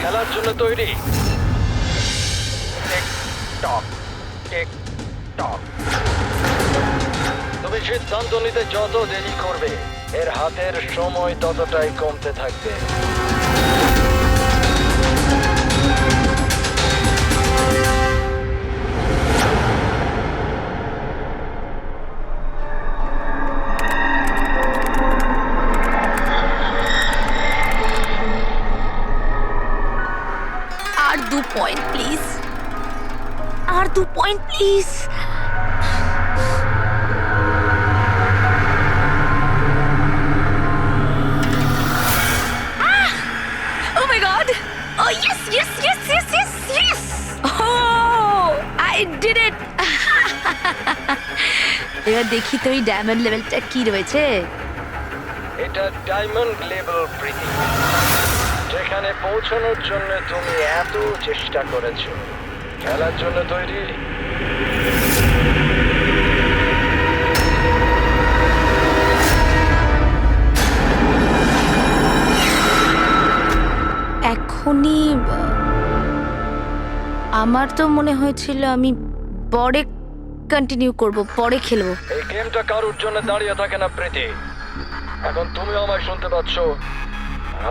খেলার জন্য তৈরি? টিক টক, টিক টক। তুমি সিদ্ধান্ত নিতে যত দেরি করবে, এর হাতের সময় ততটাই কমতে থাকবে। আর 2 পয়েন্ট প্লিজ, আর 2 point please. Oh my god! Oh yes, yes, yes, yes, yes, yes! Oh, I did it! এবার দেখি তো এই ডায়মন্ড লেভেলটা কি রয়েছে। এটা ডায়মন্ড লেভেল প্রীতি, যেখানে পৌঁছানোর জন্য তুমি এত চেষ্টা করেছো। খেলার জন্য তৈরি? এখনই আমার তো মনে হয়েছিল আমি পরে কন্টিনিউ করব, পরে খেলবো। এই গেমটা কারোর জন্য দাঁড়িয়ে থাকে না প্রীতি। এখন তুমিও আমায় শুনতে পাচ্ছ,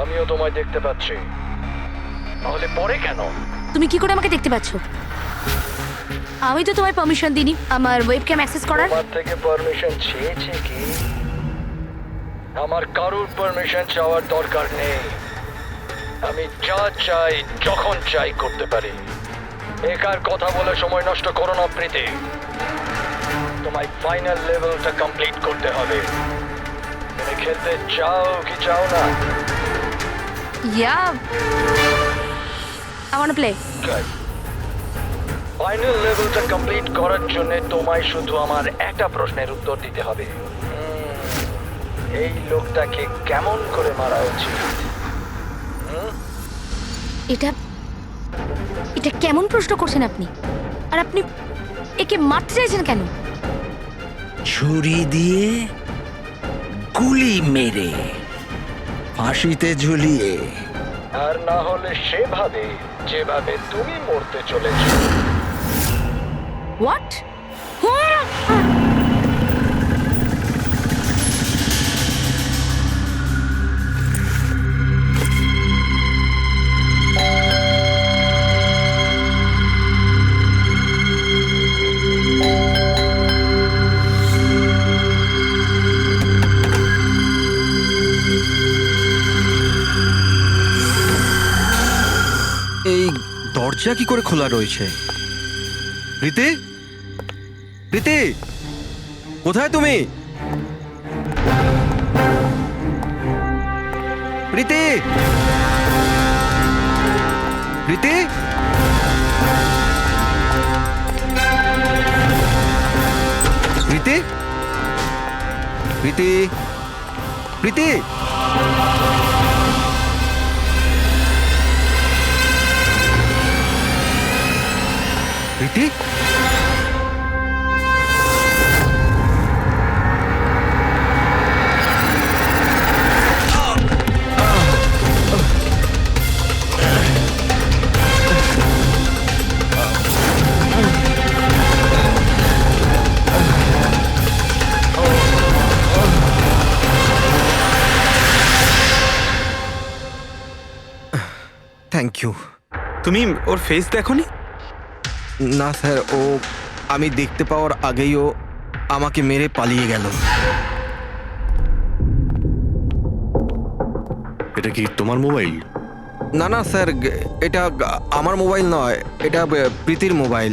আমিও তোমায় দেখতে পাচ্ছি। তাহলে পরে কেন? তুমি কি করে আমাকে দেখতে পাচ্ছ? আমি তো তোমায় পারমিশন দিইনি আমার ওয়েবক্যাম অ্যাক্সেস করার। তোমার থেকে পারমিশন চেয়েছে কি? আমার কারোর পারমিশন চাওয়ার দরকার নেই। আমি যা চাই যখন চাই করতে পারি। একার কথা বলে সময় নষ্ট করো না প্রীতি। তোমায় ফাইনাল লেভেলটা কমপ্লিট করতে হবে। তুমি খেলতে চাও কি চাও না? Yeah, I want to play. Final লেভেলটা কমপ্লিট করার জন্য তোমায় শুধু আমার একটা প্রশ্নের উত্তর দিতে হবে। এই লোকটাকে কেমন করে মারা উচিত? এটা এটা কেমন প্রশ্ন করছেন আপনি? আর আপনি একে মারতে চাইছেন কেন? ছুরি দিয়ে, গুলি মেরে, ফাঁসিতে ঝুলিয়ে। আর না হলে সেভাবে যেভাবে তুমি মরতে চলেছ। হোয়াট? এই দরজা কি করে খোলা রয়েছে? প্রীতি, প্রীতি, কোথায় তুমি? প্রীতি, প্রীতি, প্রীতি, প্রীতি, প্রীতি। প্রীতি, থ্যাংক ইউ। তুমি ওর ফেস দেখোনি? না স্যার, ও আমি দেখতে পাওয়ার আগেই ও আমাকে মেরে পালিয়ে গেল। এটা কি তোমার মোবাইল? না না স্যার, এটা আমার মোবাইল নয়, এটা প্রীতির মোবাইল।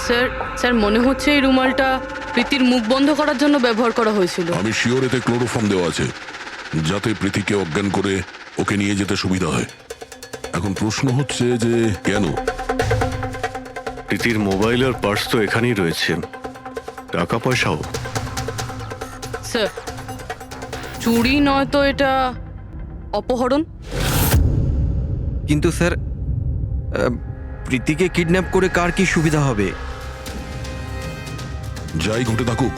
স্যার স্যার মনে হচ্ছে এই রুমালটা প্রীতির মুখ বন্ধ করার জন্য ব্যবহার করা হয়েছিল। আমি শিওর এতে ক্লোরোফর্ম দেওয়া আছে, যাতে প্রীতিকে অজ্ঞান করে ওকে নিয়ে যেতে সুবিধা হয়। এখন প্রশ্ন হচ্ছে যে কেন? প্রীতির মোবাইল আর পার্স তো এখানেই রয়েছে, টাকা পয়সাও। স্যার চুরি নয় তো এটা অপহরণ। কিন্তু স্যার, প্রীতিকে কিডন্যাপ করে কার কি সুবিধা হবে? যাই ঘটে থাকুক,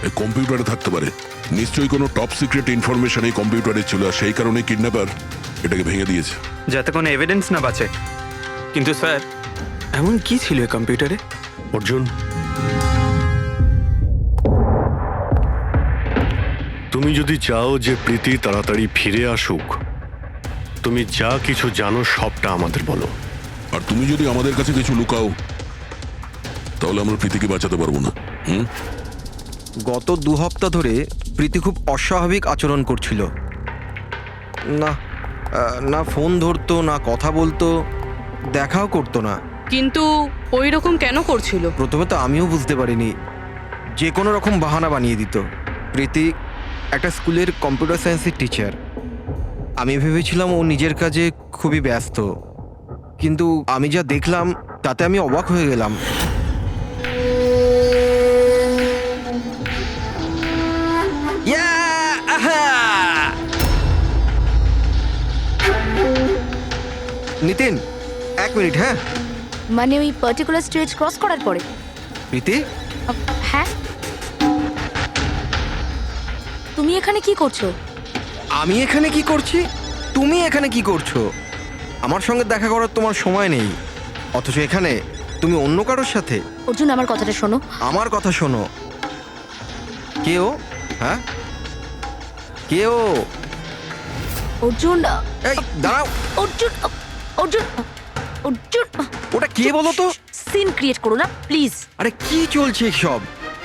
এই কম্পিউটারে থাকতে পারে নিশ্চয়ই কোনো টপ সিক্রেট ইনফরমেশন এই কম্পিউটারে ছিল, আর সেই কারণে কিডন্যাপার এটাকে ভেঙে দিয়েছে। যাতে কোনো এভিডেন্স না বাঁচে। কিন্তু স্যার, এমন কি ছিল এই কম্পিউটারে? অর্জুন, তুমি যদি চাও যে প্রীতি তাড়াতাড়ি ফিরে আসুক, তুমি যা কিছু জানো সবটা আমাদের বলো। আর তুমি যদি আমাদের কাছে কিছু লুকাও, তাহলে আমরা প্রীতিকে বাঁচাতে পারবো না। গত 2 সপ্তাহ ধরে প্রীতি খুব অস্বাভাবিক আচরণ করছিল। না না ফোন ধরতো, না কথা বলতো, দেখাও করতো না। কিন্তু ওই রকম কেন করছিল? প্রথমে তো আমিও বুঝতে পারিনি, যে কোনো রকম বাহানা বানিয়ে দিত। প্রীতি একটা স্কুলের কম্পিউটার সায়েন্সের টিচার। আমি ভেবেছিলাম ও নিজের কাজে খুবই ব্যস্ত, কিন্তু আমি যা দেখলাম তাতে আমি অবাক হয়ে গেলাম। নিতিন, 1 মিনিট। হ্যাঁ মানে ওই পার্টিকুলার স্টেজ ক্রস করার পরে? প্রীতি, হ্যাঁ, তুমি এখানে কি করছো? আমি এখানে কি করছি? তুমি এখানে কি করছো? আমার সঙ্গে দেখা করার তোমার সময় নেই, অথচ এখানে তুমি অন্য কারোর সাথে। অর্জুন, আমার কথাটা শোনো। আমার কথা শোনো। কে ও? হ্যাঁ, কে ও? অর্জুন, এই দাঁড়াও। অর্জুন, অর্জুন, অর্জুন, ওটা কে বলো তো? সিন ক্রিয়েট করো না প্লিজ। আরে কি চলছে সব?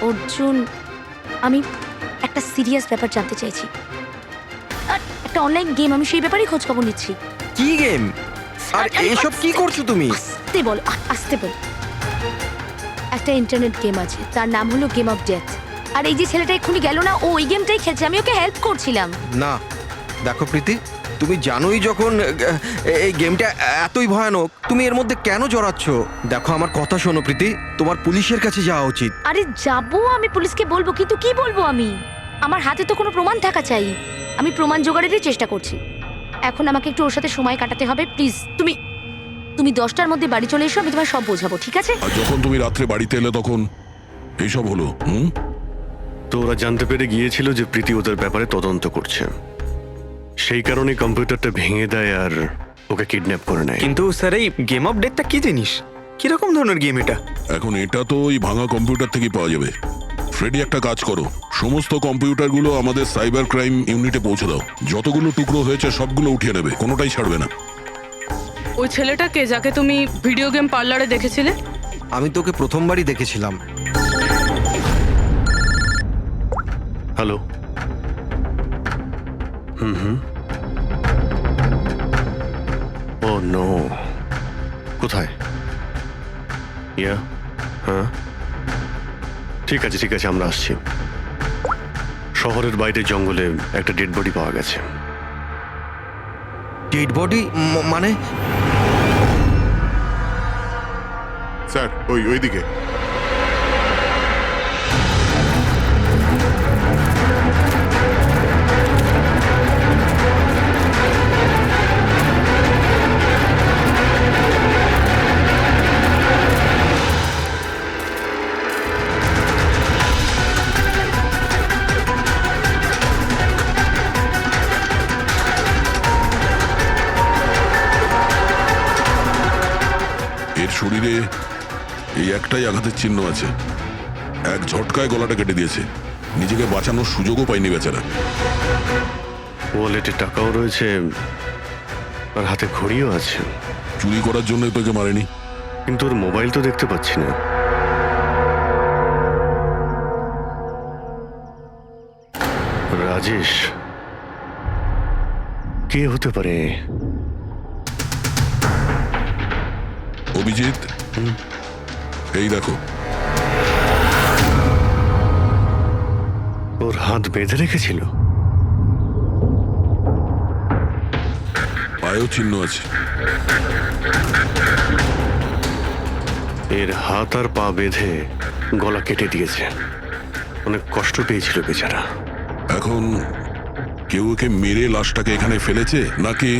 অর্জুন, আমি একটা সিরিয়াস ব্যাপার জানতে চাইছি। আর একটা অনলাইন গেম, আমি সেই ব্যাপারেই খোঁজ খবর নিচ্ছি। কি গেম? আর এসব কি করছো তুমি? আস্তে বল, আস্তে বল। একটা ইন্টারনেট গেম আছে, তার নাম হলো গেম অফ ডেথ। আর এই যে ছেলেটা এক্ষুনি গেল না, ও ওই গেমটাই খেলছে। আমি ওকে হেল্প করছিলাম। না দেখো প্রীতি, তুমি জানোই যখন এই গেমটা এতই ভয়ানক, তুমি এর মধ্যে কেন জড়াচ্ছ? দেখো আমার কথা শোনো প্রীতি, তোমার পুলিশের কাছে যাওয়া উচিত। আরে যাবো, আমি পুলিশকে বলবো, কিন্তু কি বলবো আমি? আমার হাতে তো কোনো প্রমাণ থাকা চাই। আমি প্রমাণ জোগাড়েরই চেষ্টা করছি। এখন আমাকে একটু ওর সাথে সময় কাটাতে হবে। প্লিজ তুমি 10টার মধ্যে বাড়ি চলে এসো, আমি তোমায় সব বোঝাবো, ঠিক আছে? আর যখন তুমি রাত্রে বাড়িতে এলে তখন এইসব হলো। তো ওরা জানতে পেরে গিয়েছিল যে প্রীতি ওদের ব্যাপারে তদন্ত করছে, সেই কারণে কম্পিউটারটা ভেঙে দেয় আর ওকে কিডন্যাপ করে নেয়। কিন্তু স্যার, এই গেম অফ ডেথটা কি জিনিস? কিরকম ধরনের গেম এটা? এখন এটা তো ওই ভাঙা কম্পিউটার থেকে পাওয়া যাবে। ফ্রেডি, একটা কাজ করো, সমস্ত কম্পিউটারগুলো আমাদের সাইবার ক্রাইম ইউনিটে পৌঁছে দাও। যতগুলো টুকরো হয়েছে সবগুলো উঠিয়ে নেবে, কোনোটাই ছাড়বে না। ওই ছেলেটাকে যাকে তুমি ভিডিও গেম পার্লারে দেখেছিলে? আমি তোকে প্রথমবারই দেখেছিলাম। হ্যালো। ও নো, কোথায়? ইয়া, হ্যাঁ ঠিক আছে ঠিক আছে, আমরা আসছি। শহরের বাইরে জঙ্গলে একটা ডেড বডি পাওয়া গেছে। ডেড বডি মানে? স্যার, ওইদিকে। এর শরীরে এই একটাই আঘাতের চিহ্ন আছে। এক ঝটকায় গলাটা কেটে দিয়েছে, নিজেকে বাঁচানোর সুযোগও পায়নি বেচারা। ওয়ালেটে টাকাও রয়েছে আর হাতে ঘড়িও আছে। চুরি করার জন্য তোকে মারেনি। কিন্তু ওর মোবাইল তো দেখতে পাচ্ছি না। রাজেশ কে হতে পারে? অভিজিৎ, এই দেখো, ওর হাত বেঁধে রেখেছিল। পায়েও চিহ্ন আছে। এর হাত আর পা বেঁধে গলা কেটে দিয়েছে। অনেক কষ্ট পেয়েছিল বেচারা। এখন কেউ ওকে মেরে লাশটাকে এখানে ফেলেছে, নাকি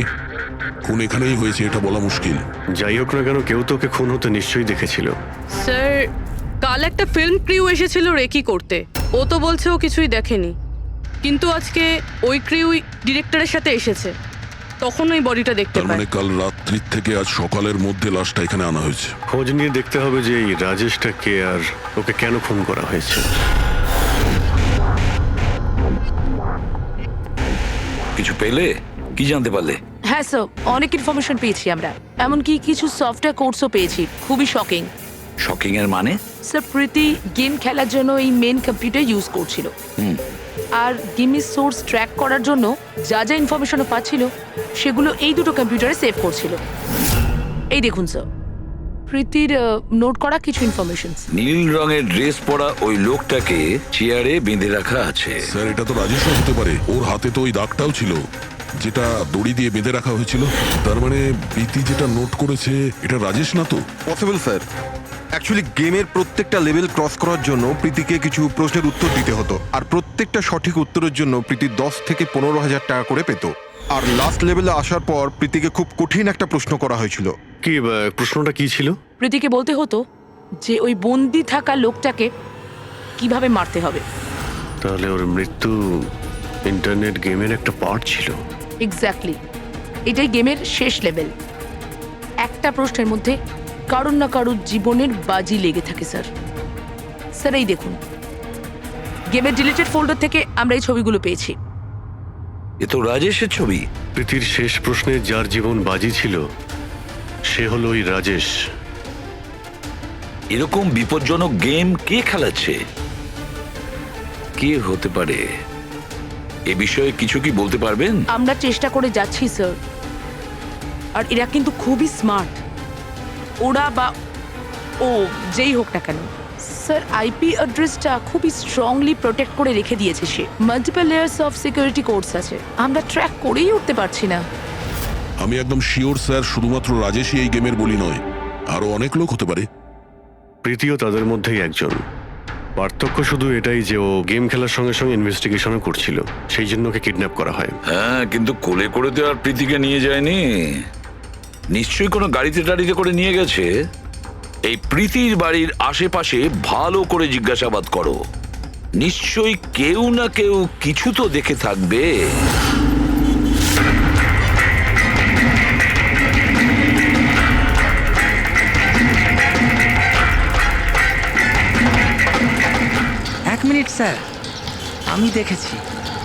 খুন এখানেই হয়েছে এটা বলা মুশকিল। যাই হোক না কেন, কেউ তোকে খুন হতে নিশ্চয়ই দেখেছিল। স্যার, কাল একটা ফিল্ম ক্রিউ এসেছিল রেকি করতে। ও তো বলছে ও কিছুই দেখেনি। কিন্তু আজকে ওই ক্রিউ ডিরেক্টরের সাথে এসেছে, তখন ওই বডিটা দেখতে তার পায়। মানে কাল রাত্রির থেকে আজ সকালের মধ্যে লাশটা এখানে আনা হয়েছে। খোঁজ নিয়ে দেখতে হবে যে এই রাজেশটা কে আর ওকে কেন খুন করা হয়েছে। কিছু পেলে? কি জানতে পারলে? হ্যাঁ স্যার, অনেক ইনফরমেশন পেয়েছি আমরা, এমনকি কিছু সফটওয়্যার কোর্সও পেয়েছি। খুবই শকিং। শকিং এর মানে? স্যার, প্রীতি গেম খেলার জন্য এই মেন কম্পিউটার ইউজ করছিল, আর গেমের সোর্স ট্র্যাক করার জন্য যা যা ইনফরমেশনও পাচ্ছিল সেগুলো এই দুটো কম্পিউটারে সেভ করছিল। এই দেখুন স্যার, প্রীতির নোট করা কিছু ইনফরমেশন। নীল রঙের ড্রেস পরা ওই লোকটাকে চেয়ারে বেঁধে রাখা আছে। স্যার এটা তো রাজেশও হতে পারে, ওর হাতে তো ওই দাগটাও ছিল যেটা দড়ি দিয়ে বেঁধে রাখা হয়েছিল। তার মানে প্রীতি যেটা নোট করেছে এটা রাজেশ না তো? Possible sir. অ্যাকচুয়ালি গেমের প্রত্যেকটা লেভেল ক্রস করার জন্য প্রীতিকে কিছু প্রশ্নের উত্তর দিতে হতো, আর প্রত্যেকটা সঠিক উত্তরের জন্য প্রীতি 10 থেকে 15,000 টাকা করে পেত। আর লাস্ট লেভেলে আসার পর প্রীতিকে খুব কঠিন একটা প্রশ্ন করা হয়েছিল। কি প্রশ্নটা কি ছিল? প্রীতিকে বলতে হতো যে ওই বন্দি থাকা লোকটাকে কিভাবে মারতে হবে। তাহলে ওর মৃত্যু ইন্টারনেট গেমের একটা পার্ট ছিল। এক্স্যাক্টলি, এটাই গেমের শেষ লেভেল। একটা প্রশ্নের মধ্যে কারুর না কারুর জীবনের বাজি লেগে থাকে স্যার। স্যার এই দেখুন, গেমের ডিলিটেড ফোল্ডার থেকে আমরা এই ছবিগুলো পেয়েছি। এ তো রাজেশের ছবি। প্রীতির শেষ প্রশ্নে যার জীবন বাজি ছিল সে হলো ওই রাজেশ। এরকম বিপজ্জনক গেম কে খেলাচ্ছে? কে হতে পারে? এ বিষয়ে কিছু কি বলতে পারবেন? আমরা চেষ্টা করে যাচ্ছি স্যার, আর এরা কিন্তু খুবই স্মার্ট। ওরা বা ও যেই হোক না কেন স্যার, আইপি অ্যাড্রেসটা খুবই স্ট্রংলি প্রোটেক্ট করে রেখে দিয়েছে সে। Multiple layers of security codes আছে, আমরা ট্র্যাক করেই উঠতে পারছি না। আমি একদম শিওর স্যার, শুধুমাত্র রাজেশই এই গেমের বলি নয়, আরো অনেক লোক হতে পারে। প্রীতিও তাদের মধ্যেই একজন। পার্থক্য শুধু এটাই যে ও গেম খেলার সঙ্গে সঙ্গে ইনভেস্টিগেশনও করছিল, সেই জন্য ওকে কিডন্যাপ করা হয়। হ্যাঁ, কিন্তু কোলে করে তো আর প্রীতিকে নিয়ে যায়নি। নিশ্চয়ই কোনো গাড়িতে টাড়িতে করে নিয়ে গেছে। এই প্রীতির বাড়ির আশেপাশে ভালো করে জিজ্ঞাসাবাদ করো, নিশ্চয়ই কেউ না কেউ কিছু তো দেখে থাকবে। এক মিনিট স্যার, আমি দেখেছি।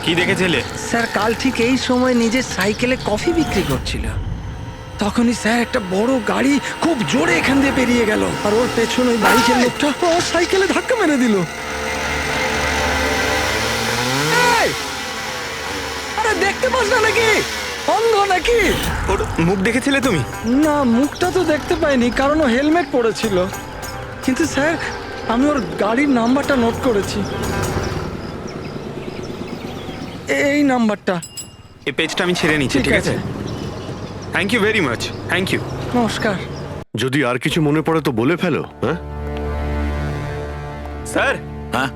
কি দেখেছিলে? স্যার কাল ঠিক এই সময় নিজের সাইকেলে কফি বিক্রি করছিল, তখনই স্যার একটা বড় গাড়ি খুব জোরে এখান দিয়ে বেরিয়ে গেল, আর ওর পেছনে ওই বাইকের লোকটা ওর সাইকেলে ধাক্কা মেরে দিল। এই! আরে দেখতে পাস না নাকি? অন্ধ নাকি? ওর মুখ দেখেছিলে তুমি? না, মুখটা তো দেখতে পাইনি, কারণ ও হেলমেট পরেছিল। কিন্তু স্যার আমি ওর গাড়ির নাম্বারটা নোট করেছি, এই নাম্বারটা। এই পেজটা আমি ছেড়ে নিচ্ছি, ঠিক আছে? Thank you very much, thank you. নমস্কার। যদি আর কিছু মনে পড়ে তো বলে ফেলো। হ্যাঁ স্যার, হ্যাঁ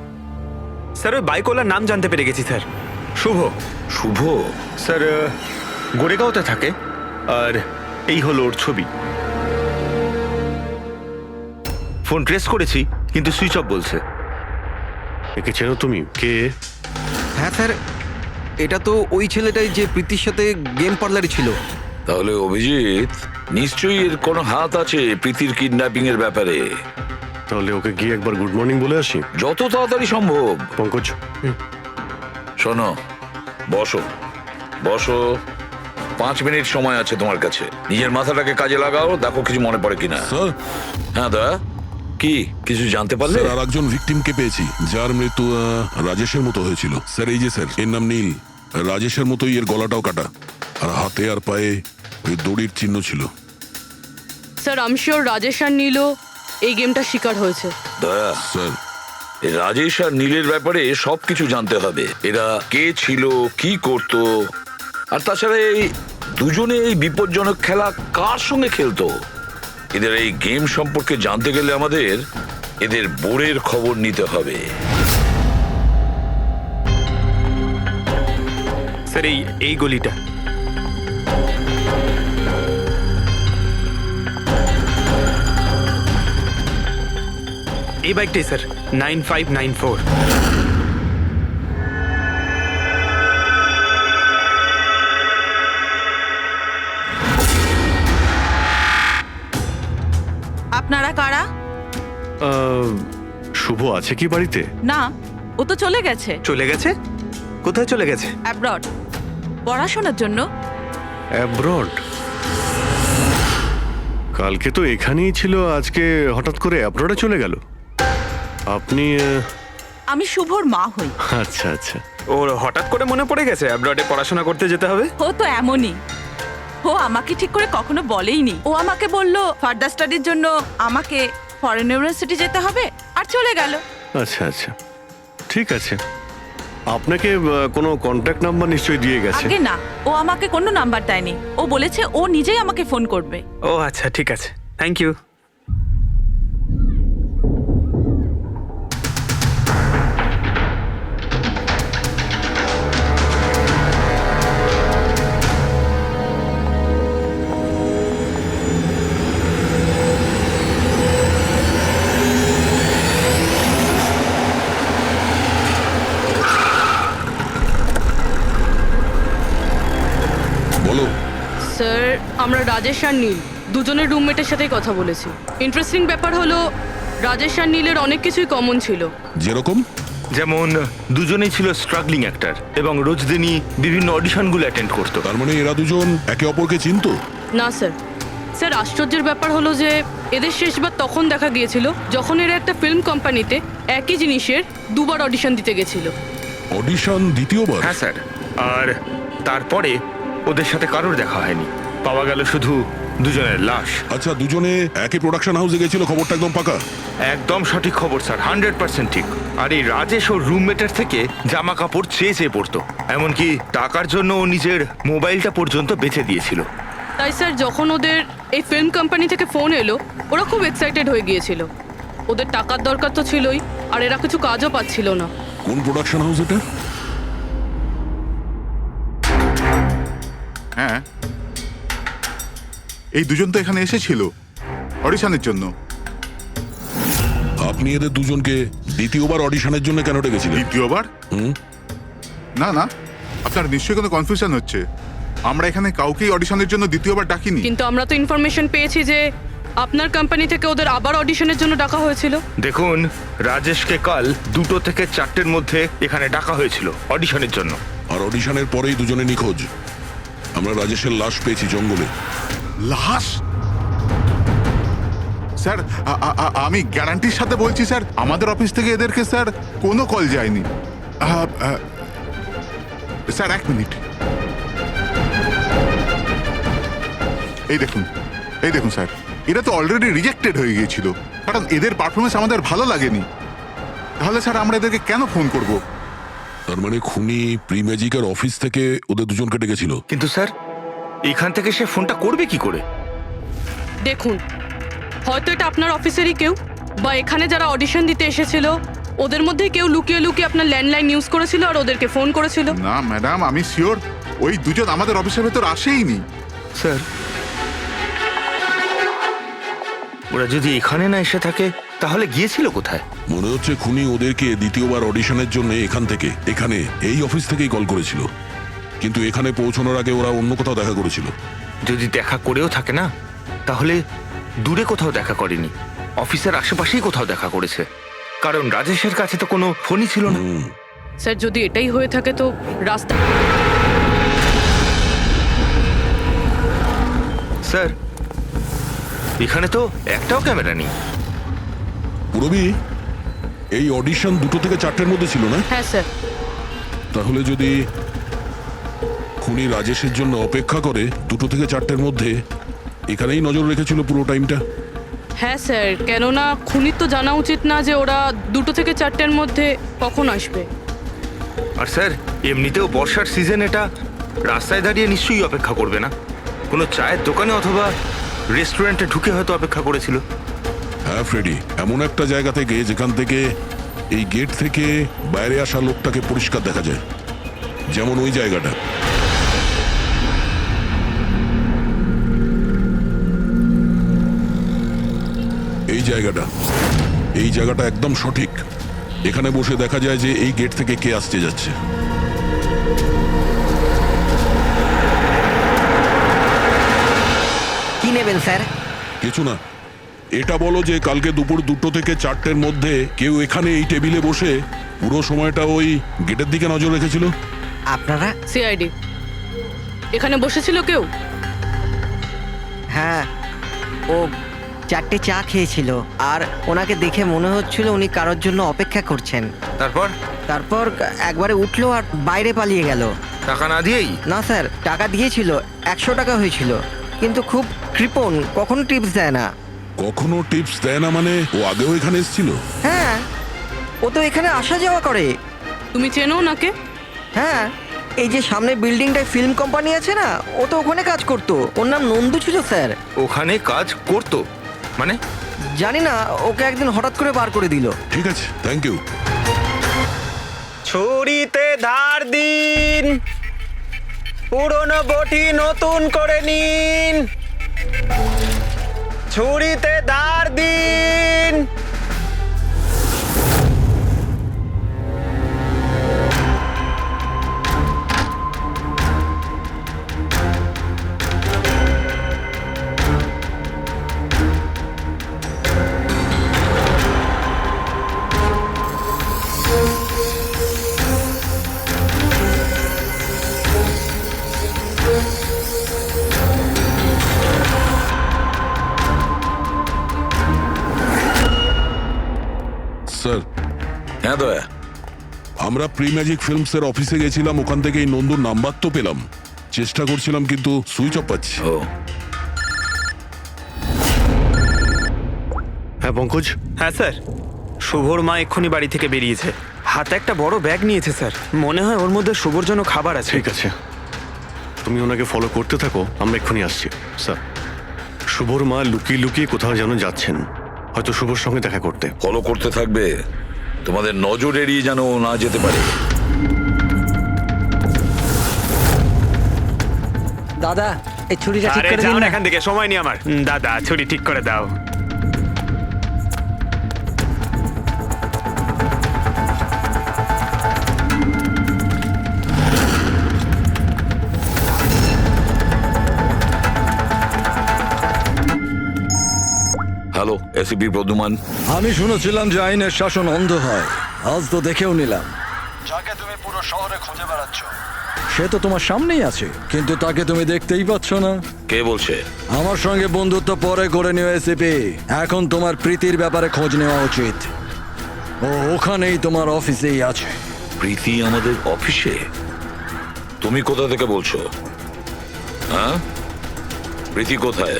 স্যার ওই বাইকওয়ালার নাম জানতে পেরে গেছি স্যার। শুভ। শুভ? স্যার গোরেগাঁওতে থাকে, আর এই হলো ওর ছবি। ফোন ট্রেস করেছি কিন্তু সুইচ অফ বলছে। একে চেনো তুমি? কে? হ্যাঁ স্যার, এটা তো ওই ছেলেটাই যে প্রীতির সাথে গেম পার্লারে ছিল। তাহলে অভিজিৎ নিশ্চয়ই এর কোনো হাত আছে প্রীতির কিডন্যাপিং এর ব্যাপারে। তাহলে ওকে গিয়ে একবার গুড মর্নিং বলে আসি। যত তাড়াতাড়ি সম্ভব। পঙ্কজ, শোনো, বসো বসো, 5 মিনিট সময় আছে তোমার কাছে। নিজের মাথাটাকে কাজে লাগাও, দেখো কিছু মনে পড়ে কিনা। স্যার, হ্যাঁ দা, কি কিছু জানতে পারলে? স্যার আর একজন ভিকটিমকে পেয়েছি যার মৃত্যু রাজেশের মতো হয়েছিল। স্যার এই যে স্যার, এর নাম নীল। রাজেশের মতোই এর গলাটাও কাটা, আর হাতে আর পায়ে ওই দড়ির চিহ্ন ছিল। Sir I am sure Rajesh আর নীলও এই গেমটা শিকার হয়েছে। দয়া, স্যার এই রাজেশ আর নীলের ব্যাপারে সবকিছু জানতে হবে। এরা কে ছিল, কি করত, আর তাছাড়া এই দুজনে এই বিপজ্জনক খেলা কার সঙ্গে খেলতো। এদের এই গেম সম্পর্কে জানতে গেলে আমাদের এদের বোর্ডের খবর নিতে হবে। স্যার এই গলিটা। এই বাইকটাই স্যার, 9594। শুভ আছে কি বাড়িতে? না, ও তো চলে গেছে চলে গেছে? কোথায় চলে গেছে? অ্যাব্রড পড়াশোনার জন্য। অ্যাব্রড? কালকে তো এখানেই ছিল, আজকে হঠাৎ করে অ্যাব্রডে চলে গেল। আপনি আমি শুভর মা হই। আচ্ছা আচ্ছা। ওর হঠাৎ করে মনে পড়ে গেছে অ্যাব্রডে পড়াশোনা করতে যেতে হবে? ও তো এমনই, ও আমাকে ঠিক করে কখনো বলেইনি। ও আমাকে বলল ফার্দার স্টাডির জন্য আমাকে ফরেন ইউনিভার্সিটি যেতে হবে, আর চলে গেল। আচ্ছা আচ্ছা, ঠিক আছে। আপনাকে কোনো কন্ট্যাক্ট নাম্বার নিশ্চয়ই দিয়ে গেছে? আগে না, ও আমাকে কোনো নাম্বার দেয়নি। ও বলেছে ও নিজেই আমাকে ফোন করবে। ও আচ্ছা, ঠিক আছে, থ্যাংক ইউ। বলো। স্যার, আমরা রাজেশ আর নীল দুজনের রুমমেটের সাথেই কথা বলেছি। ইন্টারেস্টিং ব্যাপার হলো রাজেশ আর নীলের অনেক কিছুই কমন ছিল। যেরকম? যেমন দুজনেই ছিল স্ট্রাগলিং অ্যাক্টর এবং রোজ দিনই বিভিন্ন অডিশনগুলো অ্যাটেন্ড করতো। তার মানে এরা দুজন একে অপরকে চিনতো? না স্যার। স্যার, আশ্চর্যের ব্যাপার হলো যে এদের শেষবার তখন দেখা গিয়েছিল যখন এরা একটা ফিল্ম কোম্পানিতে একই জিনিসের দুবার অডিশন দিতে গেছিল। অডিশন দ্বিতীয়বার? হ্যাঁ স্যার, আর তারপরে ওদের সাথে কারোর দেখা হয়নি, পাওয়া গেল শুধু দুজনের লাশ। আচ্ছা, দুজনে একই প্রোডাকশন হাউসে গেছিল, খবরটা একদম পাকা? একদম সঠিক খবর স্যার, 100% ঠিক। আর এই রাজেশ ওর রুমমেটের থেকে জামা কাপড় চেয়ে চেয়ে পড়তো, এমনকি টাকার জন্য ও নিজের মোবাইলটা পর্যন্ত বেচে দিয়েছিল। তাই স্যার, যখন ওদের এই ফিল্ম কোম্পানি থেকে ফোন এলো ওরা খুব এক্সাইটেড হয়ে গিয়েছিল। ওদের টাকার দরকার তো ছিলই, আর এরা কিছু কাজও পাচ্ছিল না। কোন প্রোডাকশন হাউস এটা? হ্যাঁ, এই দুজন তো এখানে এসেছিল অডিশনের জন্য। আপনি এদের দুজনকে দ্বিতীয়বার অডিশনের জন্য কেন ডেকেছিলেন? দ্বিতীয়বার? হুম? না না, আপনার নিশ্চয়ই কোনো কনফিউশন হচ্ছে। আমরা এখানে কাউকেই অডিশনের জন্য দ্বিতীয়বার ডাকিনি। কিন্তু আমরা তো ইনফরমেশন পেয়েছি যে আপনার কোম্পানি থেকে ওদের আবার অডিশনের জন্য ডাকা হয়েছিল। দেখুন, রাজেশকে কাল 2টো থেকে 4টের মধ্যে এখানে ডাকা হয়েছিল অডিশনের জন্য। আর অডিশনের পরেই দুজনে নিখোঁজ। আমরা রাজেশের লাশ পেয়েছি জঙ্গলে। লাশ? স্যার, আমি গ্যারান্টির সাথে বলছি স্যার, আমাদের অফিস থেকে এদেরকে স্যার কোনো কল যায়নি। Sir, 1 minute. এই দেখুন স্যার, এরা তো অলরেডি রিজেক্টেড হয়ে গিয়েছিল, কারণ এদের পারফরমেন্স আমাদের ভালো লাগেনি। তাহলে স্যার আমরা এদেরকে কেন ফোন করব? তার মানে খুনি প্রি ম্যাজিকের অফিস থেকে ওদের দুজনকে ডেকেছিল। কিন্তু স্যার, এখান থেকে সে ফোনটা করবে কি করে? দেখুন, হয়তো এটা আপনার অফিসেরই কেউ, বা এখানে যারা অডিশন দিতে এসেছিল ওদের মধ্যে কেউ লুকিয়ে লুকিয়ে আপনার ল্যান্ডলাইন ইউজ করেছিল আর ওদেরকে ফোন করেছিল। না ম্যাডাম, আমি শিওর ওই দুজন আমাদের অফিসের ভেতর আসেইনি। স্যার, ওরা যদি এখানে না এসে থাকে তাহলে গিয়েছিল কোথায়? মনে হচ্ছে খুনি ওদেরকে দ্বিতীয়বার অডিশনের জন্য এখানে এই অফিস থেকেই কল করেছিল, কিন্তু এখানে পৌঁছানোর আগে ওরা অন্য কোথাও দেখা করেছিল। যদি দেখা করেও থাকে না, তাহলে দূরে কোথাও দেখা করেনি, অফিসের আশেপাশেই কোথাও দেখা করেছে, কারণ রাজেশের কাছে তো কোনো ফোনই ছিল না। স্যার, যদি এটাই হয়ে থাকে তো রাস্তা। স্যার, এখানে তো একটাও ক্যামেরা নেই। পুরবি, এই অডিশন 2টো থেকে 4টের মধ্যে ছিল না? হ্যাঁ স্যার। তাহলে যদি খুনি রাজেশের জন্য অপেক্ষা করে 2টো থেকে 4টের মধ্যে, এখানেই নজর রেখেছিল পুরো টাইমটা। হ্যাঁ স্যার, কেননা খুনির তো জানা উচিত না যে ওরা 2টো থেকে 4টের মধ্যে কখন আসবে। আর স্যার, এমনিতেও বর্ষার সিজন, এটা রাস্তায় দাঁড়িয়ে নিশ্চয়ই অপেক্ষা করবে না, কোনো চায়ের দোকানে অথবা রেস্টুরেন্টে ঢুকে হয়তো অপেক্ষা করেছিল। হ্যাঁ ফ্রেডি, এমন একটা জায়গা থেকে যেখান থেকে এই গেট থেকে বাইরে আসা লোকটাকে পরিষ্কার দেখা যায়, যেমন ওই জায়গাটা। এই জায়গাটা একদম সঠিক। এখানে বসে দেখা যায় যে এই গেট থেকে কে আসতে যাচ্ছে। কি নেবেন স্যার? কিছু না, এটা বলো যে কালকে দুপুর 2টো থেকে 4টের মধ্যে কেউ এখানে এই টেবিলে বসে পুরো সময়টা ওই গেটের দিকে নজর রেখেছিল? আপনারা? সিআইডি এখানে বসেছিল কেউ? হ্যাঁ, ও 4টে চা খেয়েছিল আর ওনাকে দেখে মনে হচ্ছিল উনি কারোর জন্য অপেক্ষা করছেন। তারপর একবারে উঠলো আর বাইরে পালিয়ে গেল। টাকা না দিয়েই? না স্যার, টাকা দিয়েছিল, 100 টাকা হয়েছিল, কিন্তু খুব কৃপণ, কখনো টিপস দেয় না। কখনো টিপস দেয় না মানে ও আগেও এখানে এসেছিল? হ্যাঁ, ও তো এখানে আসা যাওয়া করে। তুমি চেনো ওনাকে? হ্যাঁ, এই যে সামনে বিল্ডিংটায় ফিল্ম কোম্পানি আছে না, ও তো ওখানে কাজ করতো। ওর নাম নন্দু ছিল স্যার। ওখানে কাজ করতো মানে? জানি না, ওকে একদিন হঠাৎ করে বার করে দিল। ঠিক আছে, থ্যাংক ইউ। ছুরিতে ধার দিন, পুরনো বটি নতুন করে নিন। ছুরিতে ধার দিন। স্যার। হ্যাঁ দয়া, আমরা প্রি ম্যাজিক ফিল্মসের অফিসে গেছিলাম, ওখান থেকে এই নন্দুর নাম্বার তো পেলাম, চেষ্টা করছিলাম কিন্তু সুইচ অফ পাচ্ছি। ও হ্যাঁ পঙ্কজ? হ্যাঁ স্যার, শুভর মা এক্ষুনি বাড়ি থেকে বেরিয়েছে, হাতে একটা বড় ব্যাগ নিয়েছে স্যার। মনে হয় ওর মধ্যে শুভর জন্য খাবার আছে। ঠিক আছে, তুমি ওনাকে ফলো করতে থাকো, আমরা এক্ষুনি আসছি। স্যার, শুভর মা লুকিয়ে লুকিয়ে কোথাও যেন যাচ্ছেন, হয়তো শুভর সঙ্গে দেখা করতে। ফলো করতে থাকবে, তোমাদের নজর এড়িয়ে যেন ও না যেতে পারে। দাদা, এই ছুরিটা ঠিক আরে করে যাও দিন না না। এখান থেকে, সময় নেই আমার। দাদা, ছুরি ঠিক করে দাও। Hello, ACP Pradyuman. আমি শুনেছিলাম যে আইনের শাসন অন্ধ হয়, আজ তো দেখেও নিলাম। যাকে তুমি পুরো শহরে খুঁজে বেড়াচ্ছ সে তো তোমার সামনেই আছে, কিন্তু তাকে তুমি দেখতেই পাচ্ছ না। কে বলছে? আমার সঙ্গে বন্ধুত্ব পরে করে নিও এসিপি, এখন তোমার প্রীতির ব্যাপারে খোঁজ নেওয়া উচিত। ও ওখানেই তোমার অফিসেই আছে। প্রীতি আমাদের অফিসে? তুমি কোথা থেকে বলছো? হ্যাঁ, প্রীতি কোথায়?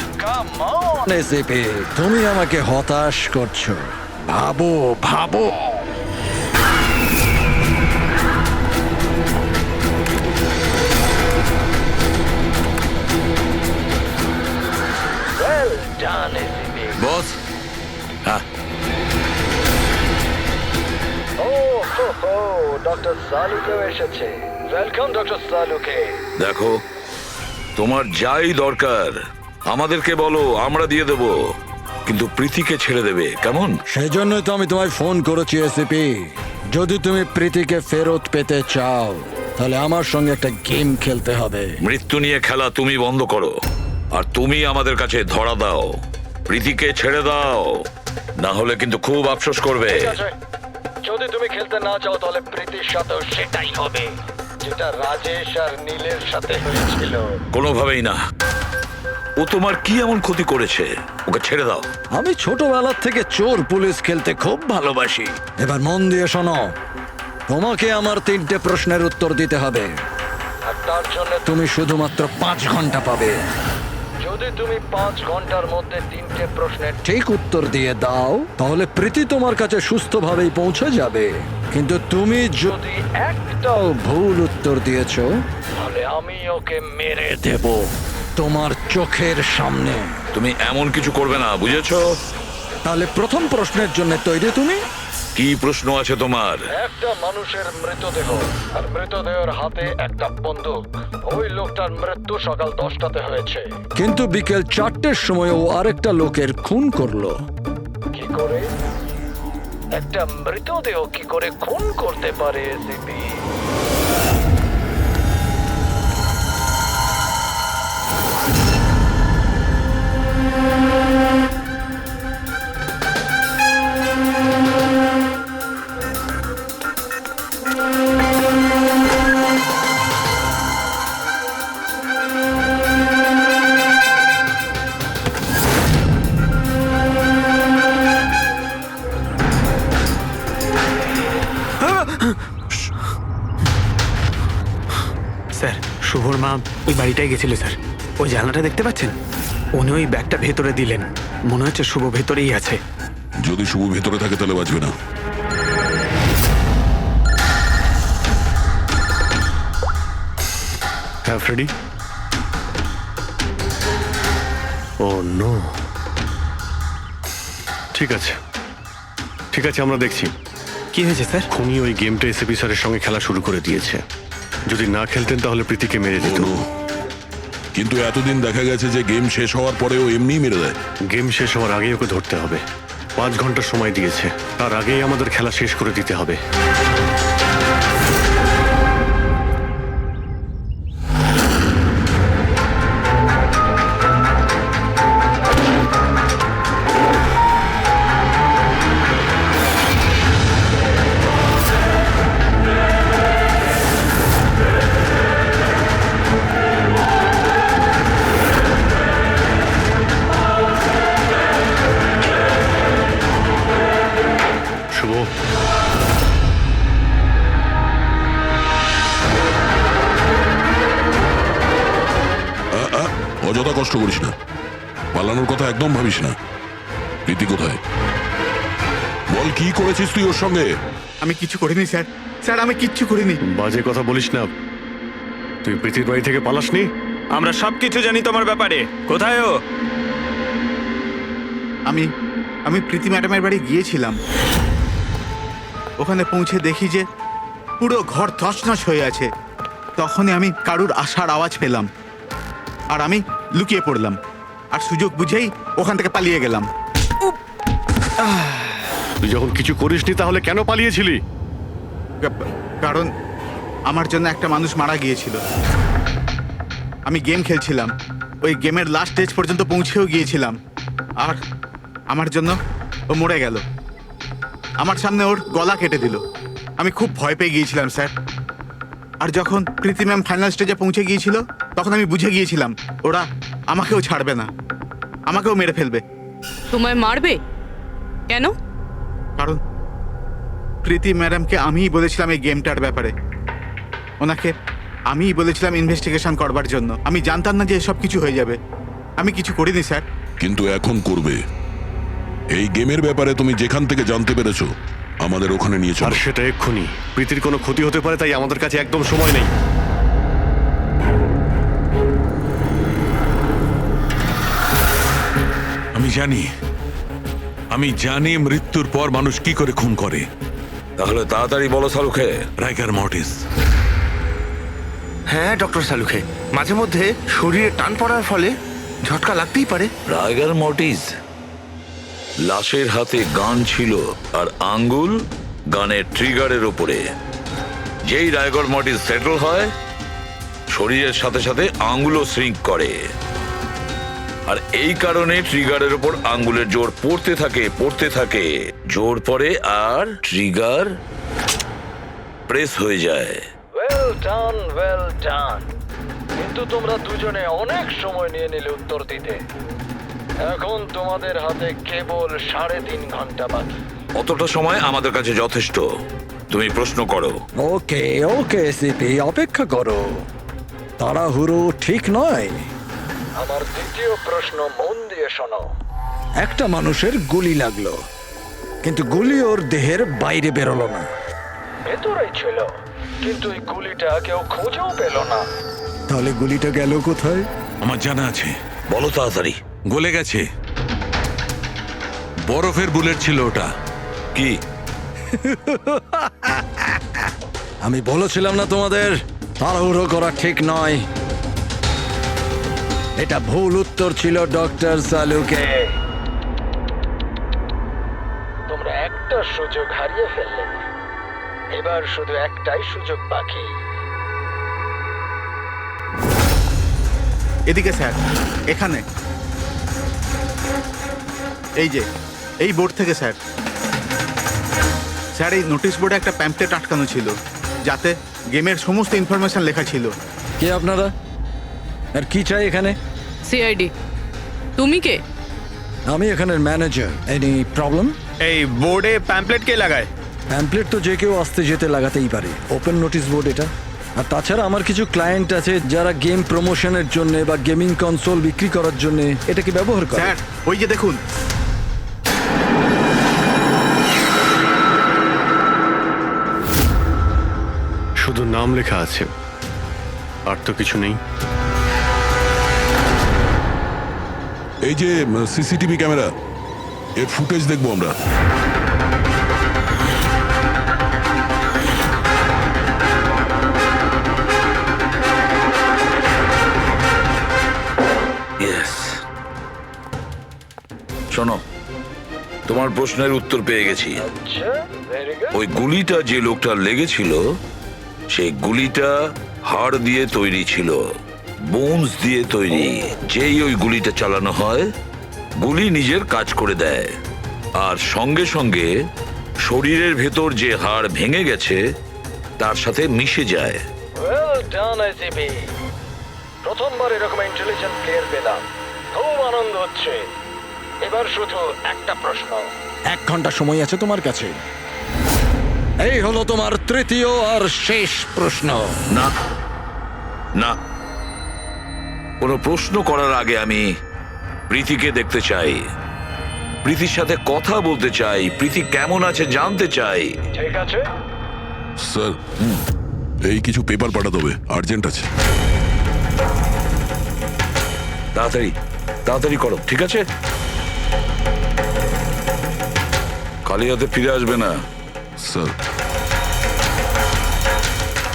এসিপি, তুমি আমাকে হতাশ করছো। ভাবো ভাবো। বস। হ্যাঁ, ডক্টর সালুকেও এসেছে। Welcome doctor Salunke. দেখো, তোমার যাই দরকার আমাদেরকে বলো, আমরা দিয়ে দেব, কিন্তু প্রীতিকে ছেড়ে দেবে, কেমন? সেই জন্যই তো আমি তোমায় ফোন করেছি এসিপি। যদি তুমি প্রীতিকে ফেরত পেতে চাও তাহলে আমার সঙ্গে একটা গেম খেলতে হবে। মৃত্যু নিয়ে খেলা তুমি বন্ধ করো, আর তুমি আমাদের কাছে ধরা দাও। প্রীতিকে ছেড়ে দাও, না হলে কিন্তু খুব আফসোস করবে। যদি তুমি খেলতে না চাও তাহলে প্রীতির সাথেও সেটাই হবে, যেটা রাজেশ আর নীলের সাথে হয়েছিল। কোনোভাবেই না। ও তোমার কি এমন ক্ষতি করেছে? ওকে ছেড়ে দাও। আমি ছোটবেলার থেকে চোর পুলিশ খেলতে খুব ভালোবাসি। এবার মন দিয়ে শোনো, তোমাকে আমার 3টে প্রশ্নের উত্তর দিতে হবে, আর তার জন্য তুমি শুধুমাত্র 5 ঘন্টা পাবে। যদি তুমি 5 ঘন্টার মধ্যে 3টে প্রশ্নের ঠিক উত্তর দিয়ে দাও তাহলে প্রীতি তোমার কাছে সুস্থভাবেই পৌঁছে যাবে, কিন্তু তুমি যদি একটাও ভুল উত্তর দিয়েছো তাহলে আমি ওকে মেরে দেব তোমার চোখের সামনে। তুমি এমন কিছু করবে না, বুঝেছো? তাহলে প্রথম প্রশ্নের জন্য তৈরি তুমি? কি প্রশ্ন আছে তোমার? একটা মানুষের মৃতদেহ, আর মৃতদেহের হাতে একটা বন্দুক। ওই লোকটার মৃত্যু সকাল 10টাতে হয়েছে, কিন্তু বিকেল 4টের সময় ও আরেকটা লোকের খুন করলো। কি করে একটা মৃতদেহ কি করে খুন করতে পারে এসিপি? স্যার শুভর মা ওই বাড়িটাই গেছিল স্যার। ওই জানলাটা দেখতে পাচ্ছেন? উনি ওই ব্যাগটা ভেতরে দিলেন, মনে হচ্ছে শুভ ভেতরেই আছে। যদি শুভ ভেতরে থাকে তাহলে বাঁচবে না। হ্যাঁ ফ্রেডি। ও নো। ঠিক আছে ঠিক আছে, আমরা দেখছি। কি হয়েছে স্যার? খুনি ওই গেমটা এসএপি স্যারের সঙ্গে খেলা শুরু করে দিয়েছে। যদি না খেলতেন তাহলে প্রীতিকে মেরে দিত। ও, কিন্তু এতদিন দেখা গেছে যে গেম শেষ হওয়ার পরেও এমনি মেরে দেয়। গেম শেষ হওয়ার আগেই ওকে ধরতে হবে। 5 ঘন্টা সময় দিয়েছে, তার আগেই আমাদের খেলা শেষ করে দিতে হবে। শুভ, অযথা কষ্ট করিস না, পালানোর কথা একদম ভাবিস না। প্রীতি কোথায়? বল, কি করেছিস তুই ওর সঙ্গে? আমি কিছু করিনি স্যার, স্যার আমি কিচ্ছু করিনি। বাজে কথা বলিস না। তুই প্রীতির বাড়ি থেকে পালাসনি? আমরা সবকিছু জানি তোমার ব্যাপারে। কোথায় ও? আমি প্রীতি ম্যাডামের বাড়ি গিয়েছিলাম। ওখানে পৌঁছে দেখি যে পুরো ঘর তছনছ হয়ে আছে। তখনই আমি কারুর আসার আওয়াজ পেলাম, আর আমি লুকিয়ে পড়লাম, আর সুযোগ বুঝেই ওখান থেকে পালিয়ে গেলাম। তুই যখন কিছু করিসনি তাহলে কেন পালিয়েছিলি? কারণ আমার জন্য একটা মানুষ মারা গিয়েছিল। আমি গেম খেলছিলাম, ওই গেমের লাস্ট স্টেজ পর্যন্ত পৌঁছেও গিয়েছিলাম, আর আমার জন্য ও মরে গেল। আমার সামনে ওর গলা কেটে দিল। আমি খুব ভয় পেয়ে গিয়েছিলাম স্যার। আর যখন প্রীতি ম্যাম ফাইনাল স্টেজে পৌঁছে গিয়েছিল তখন আমি বুঝে গিয়েছিলাম ওরা আমাকেও ছাড়বে না, আমাকেও মেরে ফেলবে। তোমায় মারবে কেন? কারণ প্রীতি ম্যাডামকে আমিই বলেছিলাম এই গেমটার ব্যাপারে। ওনাকে আমিই বলেছিলাম ইনভেস্টিগেশন করবার জন্য। আমি জানতাম না যে এসব কিছু হয়ে যাবে। আমি কিছু করিনি স্যার। কিন্তু এখন করবে। এই গেমের ব্যাপারে তুমি যেখান থেকে জানতে পেরেছো আমাদের ওখানে নিয়ে আর চলো। সেটা এক্ষুনি। প্রীতির কোনো ক্ষতি হতে পারে, তাই আমাদের কাছে একদম সময় নেই। আমি জানি মৃত্যুর পর মানুষ কি করে খুন করে। তাহলে তাড়াতাড়ি বলো সালুখে। রাইগার মর্টিস। হ্যাঁ ডক্টর সালুখে, মাঝে মধ্যে শরীরে টান পড়ার ফলে ঝটকা লাগতেই পারে। রাইগার মর্টিস। লাশের হাতে গান ছিল আর আঙ্গুল গানের ট্রিগারের উপরে। যেই রাইগার মর্টিস সেটল হয় শরীরের সাথে সাথে আঙ্গুলও শ্রিঙ্ক করে, আর এই কারণে ট্রিগারের উপর আঙ্গুলের জোর পড়তে থাকে, জোর পড়ে আর ট্রিগার প্রেস হয়ে যায়। Well done. কিন্তু তোমরা দুজনে অনেক সময় নিয়ে নিলে উত্তর দিতে। এখন তোমাদের হাতে কেবল 3.5 ঘন্টা বাকি। অতটা সময় আমাদের কাছে যথেষ্ট। তুমি প্রশ্ন করো। ওকে ওকে সিপি, অপেক্ষা করো, তাড়াহুড়ো ঠিক নয়। আমার দ্বিতীয় প্রশ্ন মন দিয়ে শোনো। একটা মানুষের গুলি লাগলো, কিন্তু গুলি ওর দেহের বাইরে বেরোলো না। ভেতরেই ছিল, কিন্তু এই গুলিটা কেউ খুঁজেও পেল না। তাহলে গুলিটা গেল কোথায়? আমার জানা আছে। বলো তাড়াতাড়ি। গলে গেছে। বরফের বুলেট ছিল ওটা। কি? আমি বলেছিলাম না তোমাদের তাড়াহুড়ো করা ঠিক নয়। এটা ভুল উত্তর ছিল ডক্টর সালুকে। তোমরা একটা সুযোগ হারিয়ে ফেললে। এবার শুধু একটাই সুযোগ বাকি। এদিকে স্যার, এখানে এই যে এই বোর্ড থেকে স্যার। স্যার এই নোটিশ বোর্ডে একটা প্যাম্পলেট আটকানো ছিল, যাতে গেমের সমস্ত ইনফরমেশন লেখা ছিল। কে আপনারা আর কি চাই এখানে? সিআইডি। তুমি কে? আমি এখানের ম্যানেজার। Any problem? এই বোর্ডে প্যাম্পলেট কে লাগায়? প্যাম্পলেট তো যে কেউ আসতে যেতে লাগাতেই পারে। ওপেন নোটিশ বোর্ড এটা। আর তাছাড়া আমার কিছু ক্লায়েন্ট আছে যারা গেম প্রমোশনের জন্য বা গেমিং কনসোল বিক্রি করার জন্য এটাকে ব্যবহার করে। স্যার ওই যে দেখুন, শুধু নাম লেখা আছে, আর তো কিছু নেই। এই যে সিসিটিভি ক্যামেরা, এর ফুটেজ দেখবো আমরা। ইয়েস, শোনো, তোমার প্রশ্নের উত্তর পেয়ে গেছি। আচ্ছা, ভেরি গুড। ওই গুলিটা যে লোকটার লেগেছিল, সেই গুলিটা হাড় দিয়ে তৈরি ছিল, বোনস দিয়ে তৈরি। যেই ওই গুলিটা চালানো হয়, গুলি নিজের কাজ করে দেয়, আর সঙ্গে সঙ্গে শরীরের ভেতর যে হাড় ভেঙে গেছে তার সাথে মিশে যায়। Well done ICP. প্রথমবার এরকম ইন্টেলিজেন্ট প্লেয়ার পেলাম, খুব আনন্দ হচ্ছে। এবার শুধু একটা প্রশ্ন। 1 ঘন্টা সময় আছে তোমার কাছে। এই হলো তোমার তৃতীয় আর শেষ প্রশ্ন। না না, কোনো প্রশ্ন করার আগে আমি প্রীতিকে দেখতে চাই, প্রীতির সাথে কথা বলতে চাই, প্রীতি কেমন আছে জানতে চাই। ঠিক আছে, স্যার, এই কিছু পেপার পাঠাতে হবে, আর্জেন্ট আছে। তাড়াতাড়ি তাড়াতাড়ি করো, ঠিক আছে? খালি হাতে ফিরে আসবে না। স্যার,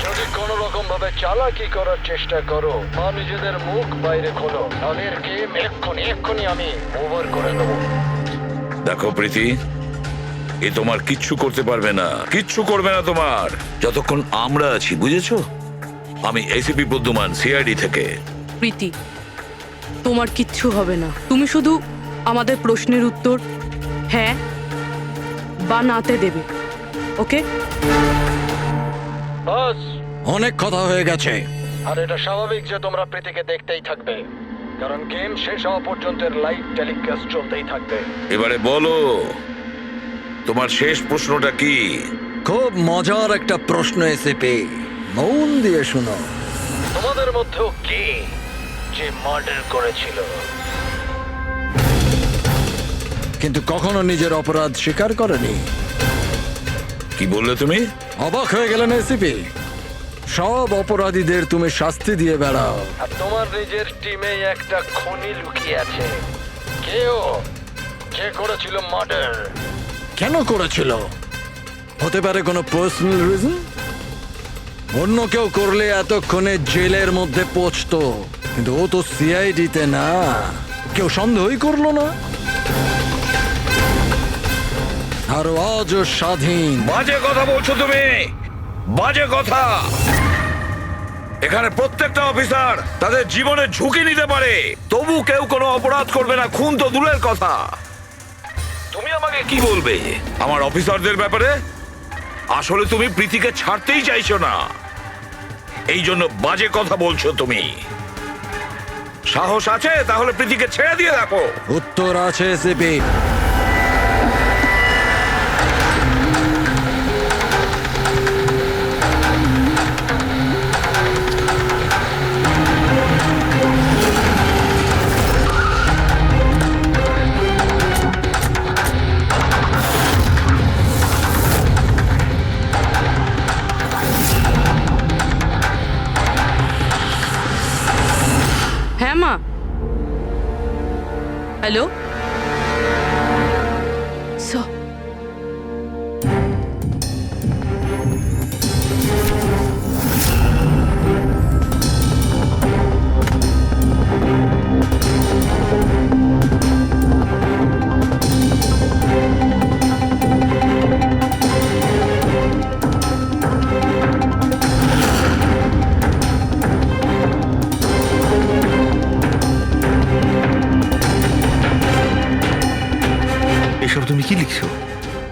যদি কোনো রকম ভাবে চালাকি করার চেষ্টা করো বা নিজেদের মুখ বাইরে খোলো, তাহলে গেম এক্ষুনি আমি ওভার করে দেবো। দেখো প্রীতি, এ তোমার কিচ্ছু করতে পারবে না, কিচ্ছু করবে না তোমার, যতক্ষণ আমরা আছি, বুঝেছো? আমি এসিপি প্রদ্যুমান, সিআইডি থেকে। প্রীতি, তোমার কিচ্ছু হবে না। তুমি শুধু আমাদের প্রশ্নের উত্তর হ্যাঁ বা নাতে দেবে, ওকে? বাস, অনেক কথা হয়ে গেছে। আর এটা স্বাভাবিক যে তোমরা প্রীতিকে দেখতেই থাকবে, কারণ গেম শেষ হওয়া পর্যন্ত লাইভ টেলিকাস্ট চলতেই থাকবে। এবারে বলো, তোমার শেষ প্রশ্নটা কি? খুব মজার একটা প্রশ্ন এসেপি, মন দিয়ে শোনো। তোমাদের মধ্যেও কে যে মার্ডার করেছিল? কিন্তু কখনো নিজের অপরাধ স্বীকার করেনি। কি বললে তুমি? অবাক হয়ে গেলেন এসিপি? সব অপরাধীদের তুমি শাস্তি দিয়ে বেড়াও, আর তোমার নিজের টিমে একটা খুনি লুকিয়ে আছে। কেউ যে করেছিল মার্ডার? কেন করেছিল? হতে পারে কোনো পার্সোনাল রিজন। অন্য কেউ করলে এতক্ষণে জেলের মধ্যে পৌঁছতো, কিন্তু ও তো সিআইডিতে না, কেউ সন্দেহই করলো না। আর আজও স্বাধীন। বাজে কথা বলছো তুমি, বাজে কথা। এখানে প্রত্যেকটা অফিসার তাদের জীবনের ঝুঁকি নিতে পারে, তবু কেউ কোনো অপরাধ করবে না, খুন তো দূরের কথা। তুমি আমাকে কি বলবে আমার অফিসারদের ব্যাপারে? আসলে তুমি প্রীতিকে ছাড়তেই চাইছো না, এই জন্য বাজে কথা বলছো তুমি। সাহস আছে তাহলে প্রীতিকে ছেড়ে দিয়ে রাখো। উত্তর আছে এসিপি। হ্যাঁ মা, হ্যালো। এসব তুমি কি লিখছো?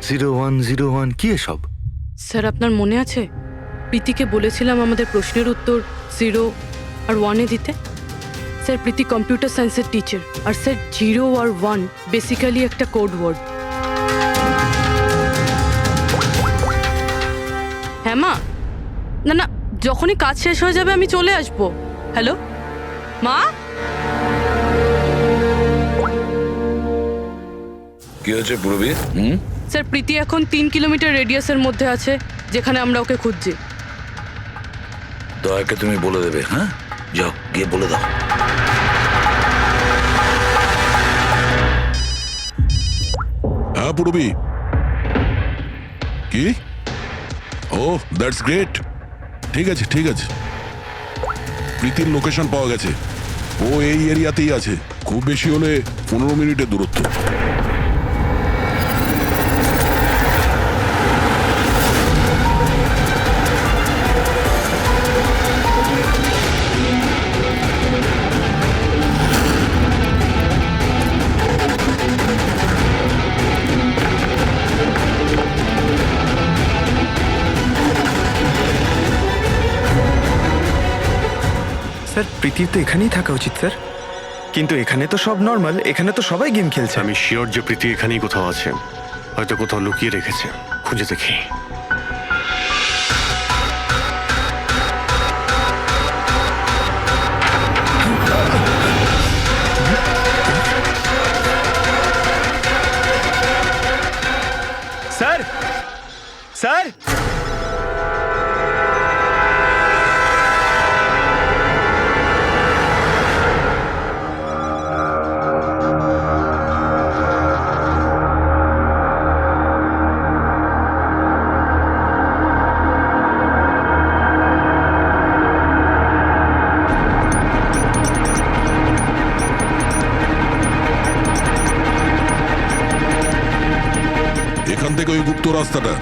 0101 কি এসব? স্যার, আপনার মনে আছে প্রীতিকে বলেছিলাম আমাদের প্রশ্নের উত্তর 0 আর 1-এ দিতে? স্যার, প্রীতি কম্পিউটার সায়েন্সের টিচার, আর স্যার 0 আর 1 বেসিক্যালি একটা কোড ওয়ার্ড। হ্যাঁ মা, না না, যখনই কাজ শেষ হয়ে যাবে আমি চলে আসবো। হ্যালো মা? কি হয়েছে পূরবী? স্যার প্রীতি এখন 3 কিলোমিটার রেডিয়াসের মধ্যে আছে, যেখানে আমরা ওকে খুঁজছি। দয়াকে তুমি বলে দেবে। হ্যাঁ, যাও গিয়ে বলে দাও। হ্যাঁ পূরবী, কি? ও দ্যাটস গ্রেট। ঠিক আছে ঠিক আছে, প্রীতির লোকেশন পাওয়া গেছে। ও এই এরিয়াতেই আছে, খুব বেশি হলে 15 মিনিটের দূরত্ব। স্যার প্রীতির তো এখানেই থাকা উচিত স্যার, কিন্তু এখানে তো সব নর্মাল, এখানে তো সবাই গেম খেলছে। আমি শিওর যে প্রীতি এখানেই কোথাও আছে, হয়তো কোথাও লুকিয়ে রেখেছে। খুঁজে দেখি। স্যার স্যার এখান থেকে ওই গুপ্ত রাস্তাটা।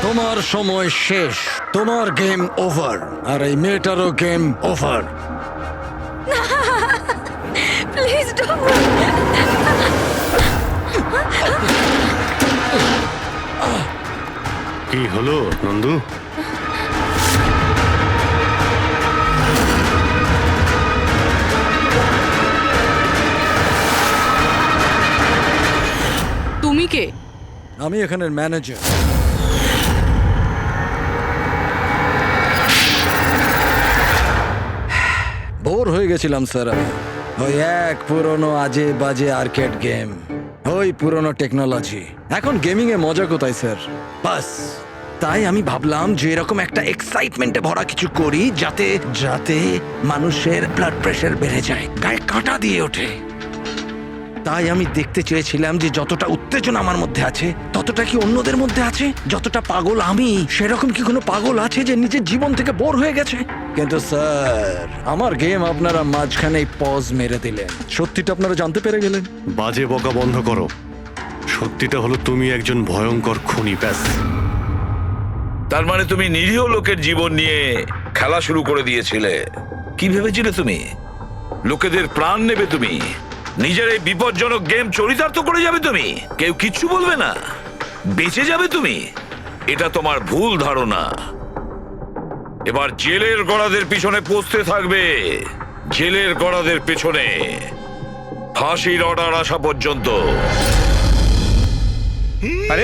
তোমার সময় শেষ, তোমার গেম ওভার, আর এই মেয়েটারও গেম ওভার। Please don't. কি হলো নন্দু? তুমি কে? আমি এখানের ম্যানেজার। বোর হয়ে গেছিলাম স্যার আমি। ওই এক পুরনো আজে বাজে আর্কেড গেম, ওই পুরনো টেকনোলজি। এখন গেমিং এ মজা কোথায় স্যার? বাস তাই আমি ভাবলাম যে এরকম একটা এক্সাইটমেন্টে ভরা কিছু করি, যাতে যাতে মানুষের ব্লাড প্রেশার বেড়ে যায়, গায়ে কাঁটা দিয়ে ওঠে। তাই আমি দেখতে চেয়েছিলাম যে যতটা উত্তেজনা আমার মধ্যে আছে, ততটা কি অন্যদের মধ্যে আছে? যতটা পাগল আমি, সেরকম কি কোনো পাগল আছে যে নিজের জীবন থেকে বোর হয়ে গেছে? কিন্তু স্যার, আমার গেম আপনারা মাঝখানেই পজ মেরে দিলেন। সত্যিটা আপনারা জানতে পেরে গেলেন। বাজে বকা বন্ধ করো। সত্যিটা হলো তুমি একজন ভয়ঙ্কর খুনি, ব্যাস। তার মানে তুমি নিরীহ লোকের জীবন নিয়ে খেলা শুরু করে দিয়েছিলে। কি ভেবেছিলে তুমি? লোকেদের প্রাণ নেবে তুমি? নিজের এই বিপজ্জনক গেম চরিতার্থ করে যাবে তুমি? কেউ কিচ্ছু বলবে না, বেঁচে যাবে তুমি? এটা তোমার ভুল ধারণা। এবার জেলের গড়াদের পিছনে পৌঁছতে থাকবে, জেলের গড়াদের পেছনে, ফাঁসির অর্ডার আসা পর্যন্ত। আরে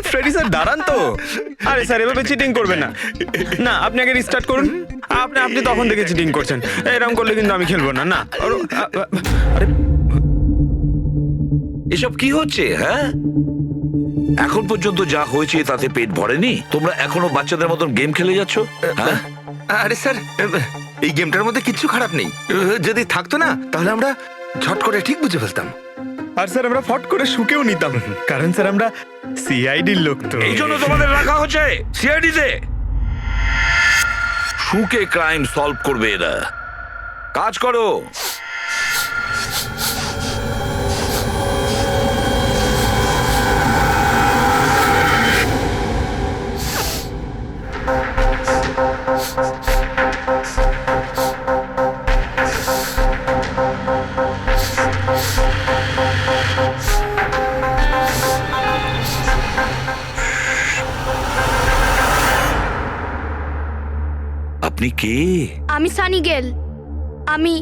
ফ্রেডি স্যার দাঁড়ান তো। আরে স্যার এভাবে চিটিং করবেন না। না, আপনি আগে রিস্টার্ট করুন। আপনি তখন থেকে চিটিং করছেন, এরকম করলে কিন্তু আমি খেলবো না। না আরে এসব কি হচ্ছে? হ্যাঁ, এখন পর্যন্ত যা হয়েছে তাতে পেট ভরেনি? তোমরা এখনো বাচ্চাদের মতন গেম খেলে যাচ্ছ? হ্যাঁ, আরে স্যার, এই গেমটার মধ্যে কিচ্ছু খারাপ নেই। যদি থাকতো না, তাহলে আমরা ঝট করে ঠিক বুঝে ফেলতাম। আর স্যার আমরা ফট করে শুকেও নিতাম, কারণ স্যার আমরা সিআইডির লোক তো। এই জন্য তোমাদের রাখা হচ্ছে সিআইডিতে। শুকে ক্রাইম সলভ করবে এরা। কাজ করো। আপনি কে? আমি সানি গেল। আমি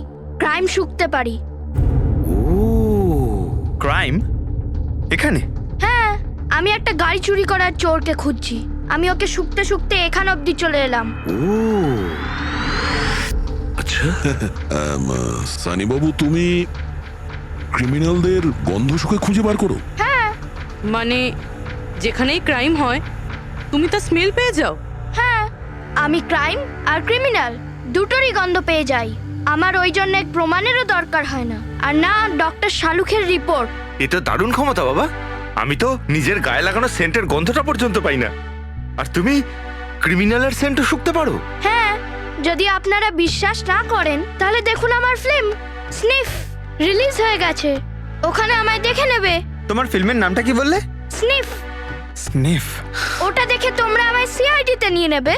ক্রাইম শুকতে পারি। ও, ক্রাইম এখানে? হ্যাঁ, আমি একটা গাড়ি চুরি করার চোরকে খুঁজছি। আমি ওকে শুকতে শুকতে এখান অবধি চলে এলাম। ও, আচ্ছা। সানি বাবু, তুমি ক্রিমিনালদের গন্ধ শুকে খুঁজে বার করো? হ্যাঁ মানে যেখানেই ক্রাইম হয় তুমি তা স্মেল পেয়ে যাও? হ্যাঁ, আমি ক্রাইম আর ক্রিমিনাল দুটোরই গন্ধ পেয়ে যাই। আমার ওই জন্য এক প্রমাণেরও দরকার হয় না, আর না ডক্টর শালুখের রিপোর্ট। এ তো দারুণ ক্ষমতা বাবা। আমি তো নিজের গায়ে লাগানো সেন্টের গন্ধটা পর্যন্ত পাই না, আর তুমি ক্রিমিনালের সেন্টও শুকতে পারো? হ্যাঁ, যদি আপনারা বিশ্বাস না করেন তাহলে দেখুন আমার ফিল্ম স্নিফ রিলিজ হয়ে গেছে, ওখানে আমায় দেখে নেবে। তোমার ফিল্মের নামটা কি বললে? স্নিফ। স্নিফ? ওটা দেখে তোমরা আমায় সিআইডিতে নিয়ে নেবে।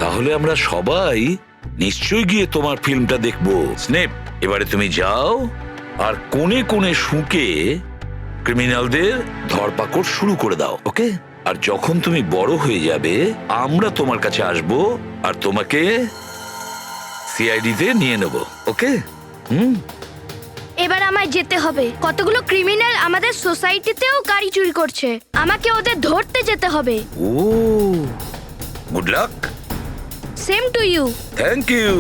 তাহলে আমরা সবাই নিশ্চয়ই গিয়ে তোমার ফিল্মটা দেখবো। স্নেপ, এবারে তুমি যাও আর কোণে কোণে শুকে ক্রিমিনালদের ধরপাকড় শুরু করে দাও, ওকে? আর যখন তুমি বড় হয়ে যাবে আমরা তোমার কাছে আসবো আর তোমাকে সিআইডিতে নিয়ে নেব, ওকে? এবার আমায় যেতে হবে। কতগুলো ক্রিমিনাল আমাদের সোসাইটিতেও গাড়ি চুরি করছে, আমাকে ওদের ধরতে যেতে হবে। Oh, good luck. Same to you. Thank you.